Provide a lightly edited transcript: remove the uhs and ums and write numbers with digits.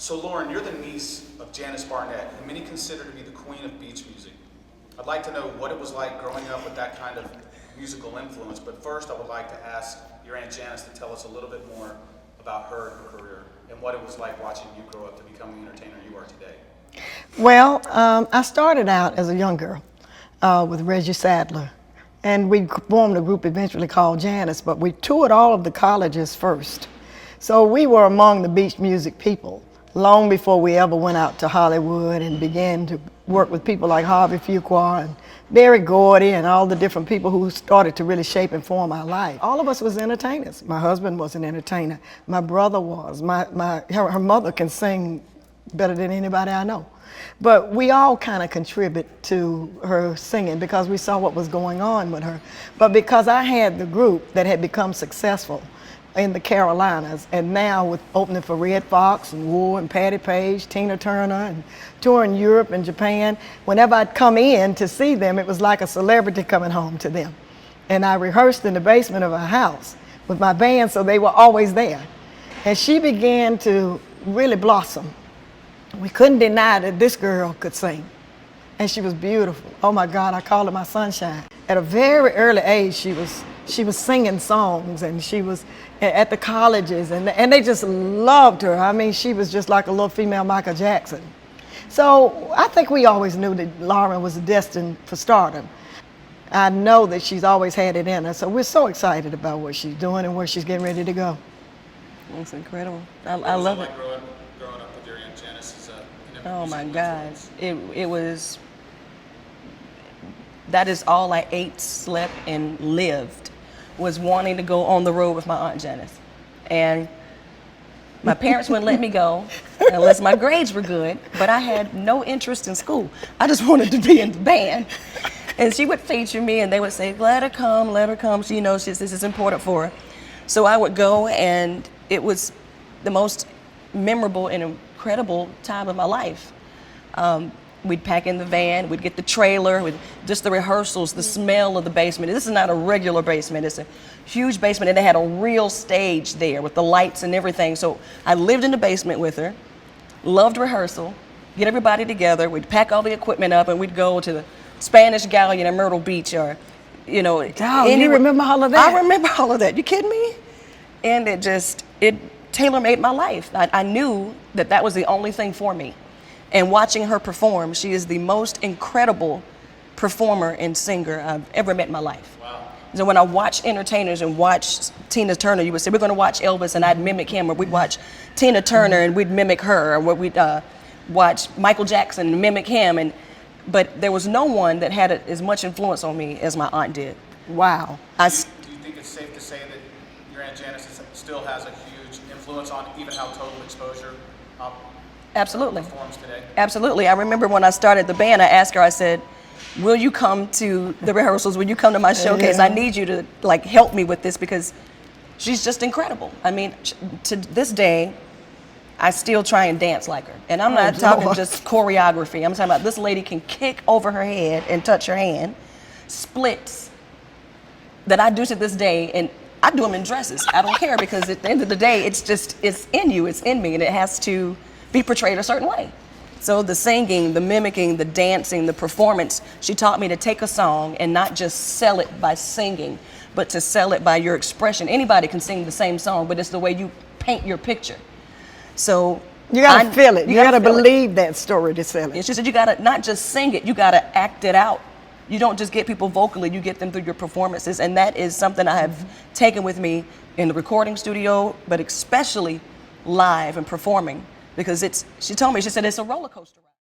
So Lauren, you're the niece of Janice Barnett, who many consider to be the queen of beach music. I'd like to know what it was like growing up with that kind of musical influence, but first I would like to ask your Aunt Janice to tell us a little bit more about her and her career, and what it was like watching you grow up to become the entertainer you are today. Well, I started out as a young girl with Reggie Sadler, and we formed a group eventually called Janice, but we toured all of the colleges first. So we were among the beach music people long before we ever went out to Hollywood and began to work with people like Harvey Fuqua and Berry Gordy and all the different people who started to really shape and form our life. All of us was entertainers. My husband was an entertainer. My brother was. Her mother can sing better than anybody I know. But we all kind of contribute to her singing because we saw what was going on with her. But because I had the group that had become successful in the Carolinas, and now with opening for Red Fox and War and Patti Page, Tina Turner, and touring Europe and Japan, whenever I'd come in to see them, it was like a celebrity coming home to them. And I rehearsed in the basement of our house with my band, so they were always there. And she began to really blossom. We couldn't deny that this girl could sing, and she was beautiful. Oh my God, I called her my sunshine. At a very early age, she was singing songs, and she was at the colleges, and they just loved her. I mean, she was just like a little female Michael Jackson. So I think we always knew that Lauren was destined for stardom. I know that she's always had it in her, so we're so excited about what she's doing and where she's getting ready to go. It's incredible. I love it. Growing up with your Aunt Janice Oh my God, it was, that is all I ate, slept, and lived, was wanting to go on the road with my Aunt Janice. And my parents wouldn't let me go unless my grades were good, but I had no interest in school. I just wanted to be in the band. And she would feature me, and they would say, let her come. She knows this is important for her. So I would go, and it was the most memorable and incredible time of my life. We'd pack in the van, we'd get the trailer, with just the rehearsals, the smell of the basement. This is not a regular basement, it's a huge basement, and they had a real stage there with the lights and everything. So I lived in the basement with her, loved rehearsal, get everybody together, we'd pack all the equipment up, and we'd go to the Spanish Galleon in Myrtle Beach, or, you know. Oh, you remember all of that? I remember all of that. You kidding me? And it tailor-made my life. I knew that that was the only thing for me. And watching her perform, she is the most incredible performer and singer I've ever met in my life. Wow. So when I watch entertainers and watch Tina Turner, you would say, we're gonna watch Elvis, and I'd mimic him, or we'd watch Tina Turner and we'd mimic her, or we'd watch Michael Jackson and mimic him. But there was no one that had as much influence on me as my aunt did. Wow. Do you think it's safe to say that your Aunt Janice still has a huge influence on even how Total Exposure Absolutely. performs today? Absolutely. I remember when I started the band, I asked her, I said, will you come to the rehearsals? Will you come to my showcase? Yeah. I need you to help me with this, because she's just incredible. I mean, to this day, I still try and dance like her. And I'm not talking just choreography. I'm talking about this lady can kick over her head and touch her hand, splits that I do to this day, and I do them in dresses. I don't care, because at the end of the day, it's in you, it's in me, and it has to be portrayed a certain way. So the singing, the mimicking, the dancing, the performance, she taught me to take a song and not just sell it by singing, but to sell it by your expression. Anybody can sing the same song, but it's the way you paint your picture. So you gotta feel it. You gotta believe that story to sell it. She said you gotta not just sing it, you gotta act it out. You don't just get people vocally, you get them through your performances. And that is something I have taken with me in the recording studio, but especially live and performing. Because she told me, she said, it's a roller coaster ride.